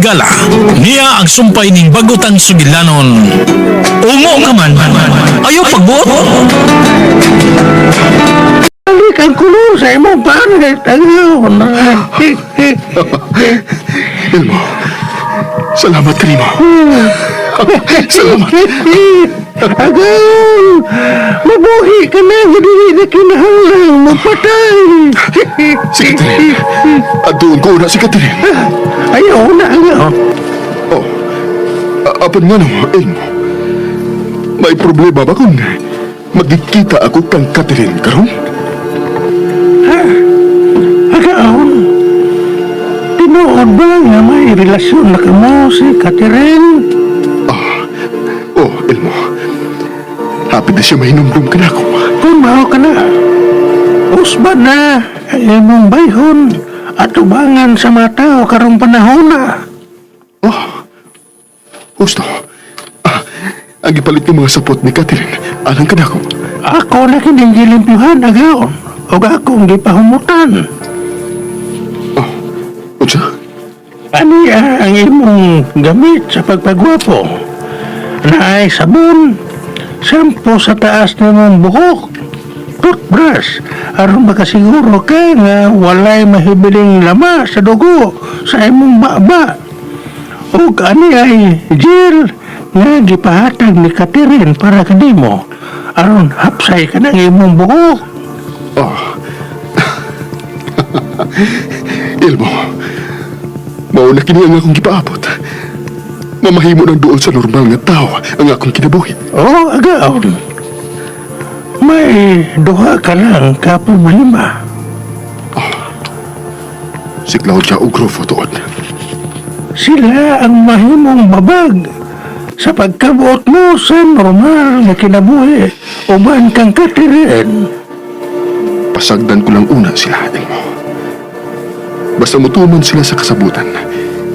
higala. Niya ang sumpay ning bagutang sugilanon. Ungo ka man. Ayaw pagbuot. Balik ang kulong sa imong panay. Tagaw na. Elmo, salamat ka nimo. Salamat. Agaw! Mabuhi ka na, hindi na kinahanglang magpatay. Si Catherine. Adoon ko na si Catherine. Ayaw na, agaw. Oh, apan nga no, Elmo. May problema ba kung magkikita ako kang Catherine karon? Agaw, tinuod ba nga may relasyon na kamo si Catherine? Oh, Elmo. Happy na siya mahinumdum ka na ako. Kung mao ka na, usbad na ang imong bayhon at ubangan sa mga tao karong panahon na. Oh, gusto. Ang ipalit ng mga sapot ni Catherine, alang ka na ako. Ako na kining gilimpyuhan, agaw, o akong gipahumutan. Oh, unsa? Ani ang imong gamit sa pagpagwapo? Na ay sabon, shampoo sa taas ng mong buhok, toothbrush, aron makasiguro ka nga walay mahibiling lama sa dugo sa imong baba. O ani ay gel nga gipahatag ni Catherine para kanimo, aron hapsay ka ng imong buhok. Oh. Elmo, mauna kini ang akong gipaabot. Mamahimo ng doon sa normal nga tao ang akong kinabuhi. O agaw, may duha ka lang ka problema. Si Claudia ug Rufo tuod. Sila ang mahimong babag sa pagkabuot mo sa normal na kinabuhi uban kang Catherine. Pasagdan ko lang una sila, Elmo. Basta mutuman sila sa kasabutan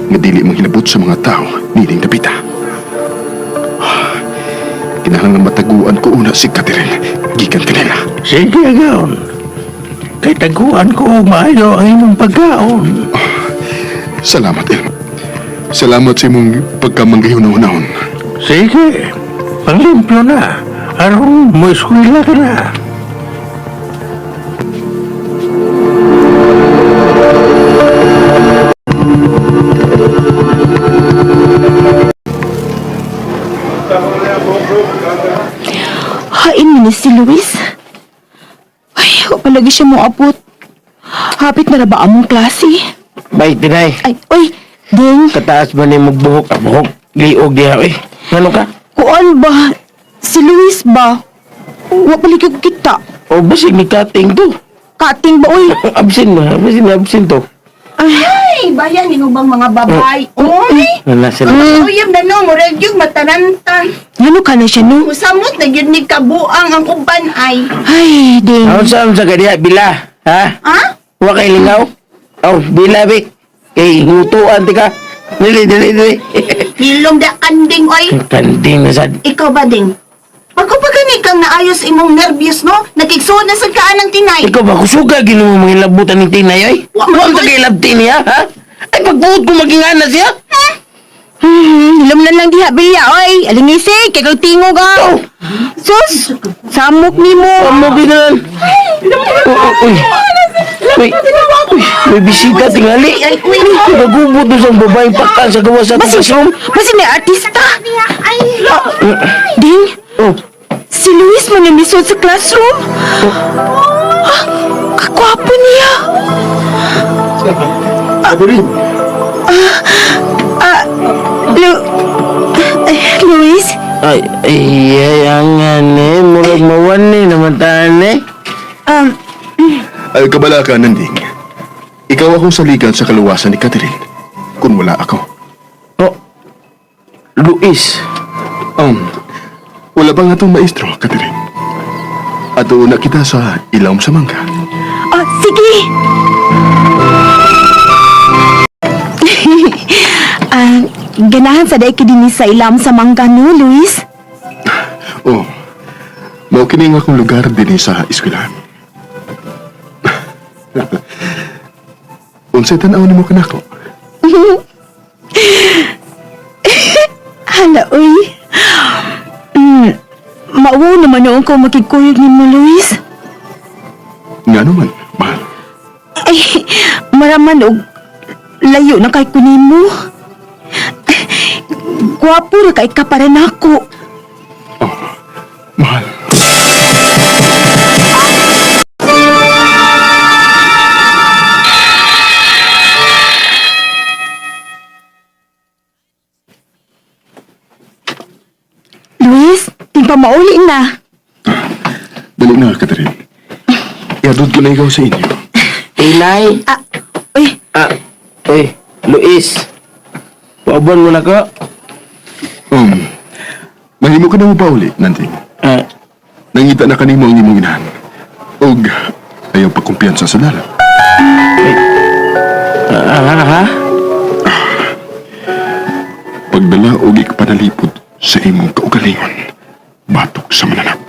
nga dili manghilabot sa mga tao nining dapita. Kinahanglan mataguan ko una si Catherine gikan kanila. Sige, agaon. Kay taguan ko maayo ang imong pagkaon. Salamat, Elmo. Salamat sa imong pagkamanggayon-unahon. Sige, panglimpyo na. Aron mo eskwela ka na. Hain mo ni si Luis. Ay, ako palagi siya mo apot. Hapit na ba among klase? Bay, tinay. Ay, oy, Ding. Kataas ba ni magbuhok? Buhok, liog diha eh. Ano ka? Kuan ba? Si Luis ba? Wa paligid kita. O basig ni Kating to. Kating ba, oy? Absent ba? Absent to. Ay, bayan ni bang mga babay. Uy! Wala sila. Uyam na no, murag yung matarantan. Ano ka na siya, no? Usamot na yun ni kabuang ang uban ay. Ay, Ding. Ano sa kadiya? Bila? Ha? Ha? Wa kay lingaw? Oh, bila bik. Kay hutuan ti ka. Dili. Hilong da kanding, oy. Kanding na sad. Ikaw ba, Ding? Pagkupagani kang naayos imong nervyos, no? Nagigsuod na sa kaan ng tinay. Ikaw ba kusuga gino mo mga labutan ni tinay ay? Wa Wa man, ta kay labti niya, ha? Ay pagbuot ko maging ana siya. Hilam na lang diha, Bilya, oy. Alingisi, kay kang tingog, ah. Sus, samok ni mo. Ano binan? Uy. Uy, may bisita tingali. Nagubot na sa babaeng pakan sa gawa sa classroom. Basin na artista. Ay, Ding, Oh, si Luis manimisod sa classroom. Ah, kakwapo niya. Catherine, Luis? ay, ang eh, murag mawani naman taan eh. ay kabala ka, Nanding. Ikaw akong saligan sa kaluwasan ni Catherine kung wala ako. Oh, Luis. Wala ba nga itong maestro, Catherine? At una kita sa ilawom sa mangga. Ah, sige. Ganahan sa day kidini sa ilam sa mangga, no, Luis? Oh, mao kini nga akong lugar din sa eskwelahan. Unsay tan-aw nimo kanako? ko makikuyog ni mo, Luis. Nga naman, mahal. Ay, maraman og layo na kay kunin mo. Gwapo na kay ka para nako. Mahal. Luis, tingpa mauli na. Dali na, Catherine. Iadod ko na ikaw sa inyo. Inay. Uy, Uy, Luis. Paabon mo na ka. Mahimo ka na mo pa uli, Nanding. Nangita na kanimo ang imong inahan. Og ayaw pa kumpiyansa sa lala. Ha? Pagdala og ikapanalipod sa imong kaugalingon, batok sa mananap.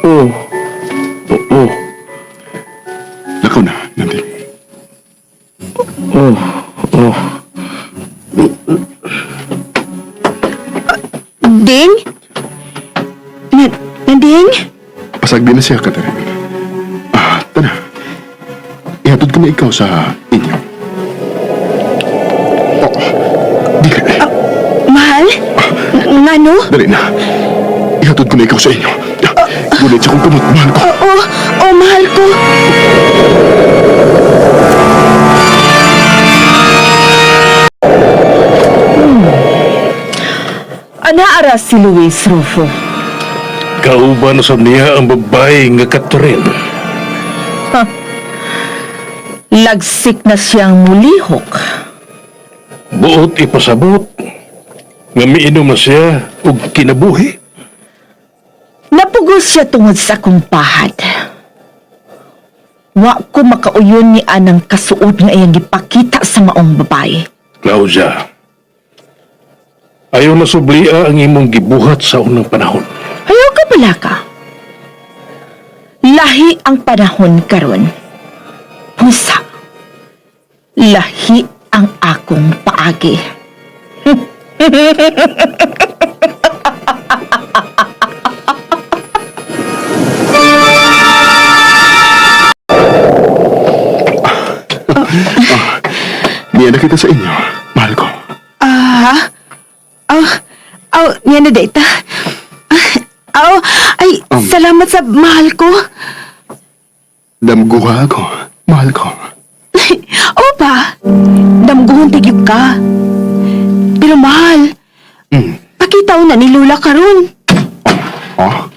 Oo. Lakaw na, Nanding. Ding? Nanding? Pasag din na siya, Catherine. Tana. Ihatod ko na ikaw sa inyo. Dili. Mahal? Ngano? Dali na. Ihatod ko na ikaw sa inyo. Gulit sa kong kamot, mahal ko. Oo, mahal ko. Anaara si Luis Rufo. Kauban sa niya ang babae nga Catherine. Lagsik na siyang mulihok. Buot ipasabot. Nga miinom na siya og kinabuhi. Napugos siya tungod sa akong pahad. Wa ko makauyon ni anang kasuod nga iyang gipakita sa maong babae. Claudia, ayaw na sublia ang imong gibuhat sa unang panahon. Ayaw ka pala ka. Lahi ang panahon karon. Pusa. Lahi ang akong paagi. Niya na kita sa inyo, mahal ko. Yan na data. Ay, salamat sa mahal ko. Damguha ako, mahal ko. Opa, damguhon tigib ka. Pero mahal, pakitaw na ni Lula karon. Oh,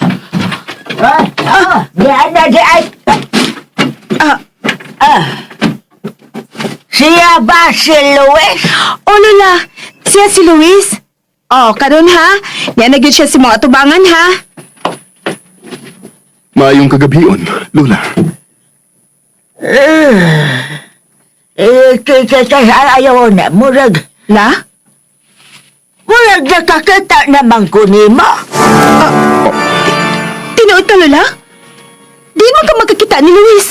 Siya ba si Luis? O Lula, siya si Luis. Karon ha. Yan na gyud siya si mga tubangan ha. maayong kagabion, Lula. Ayaw na, murag La? nakakita naman ko ni mo. Tinuod ka Lula? Di mo ka magkakita ni Luis.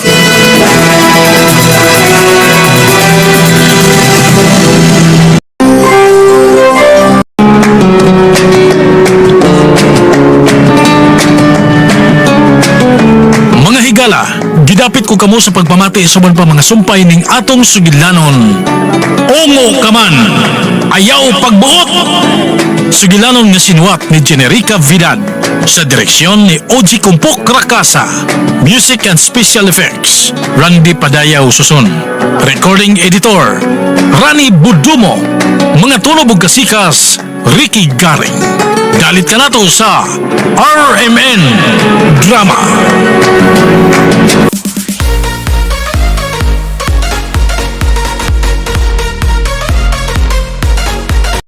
Mga higala, gidapit ko kamo sa pagpamati sa pa mga sumpay ning atong sugidlanon. Ungo ka man, ayaw pagbuot! Sugilanon nga sinuwat ni Generica Vidal sa direksyon ni Oji Kumpok Rakasa. Music and Special Effects, Randy Padayaw Susun. Recording Editor, Rani Budumo. Mga tunog ug kasikas, Ricky Garing. Dalit ka nato sa RMN Drama.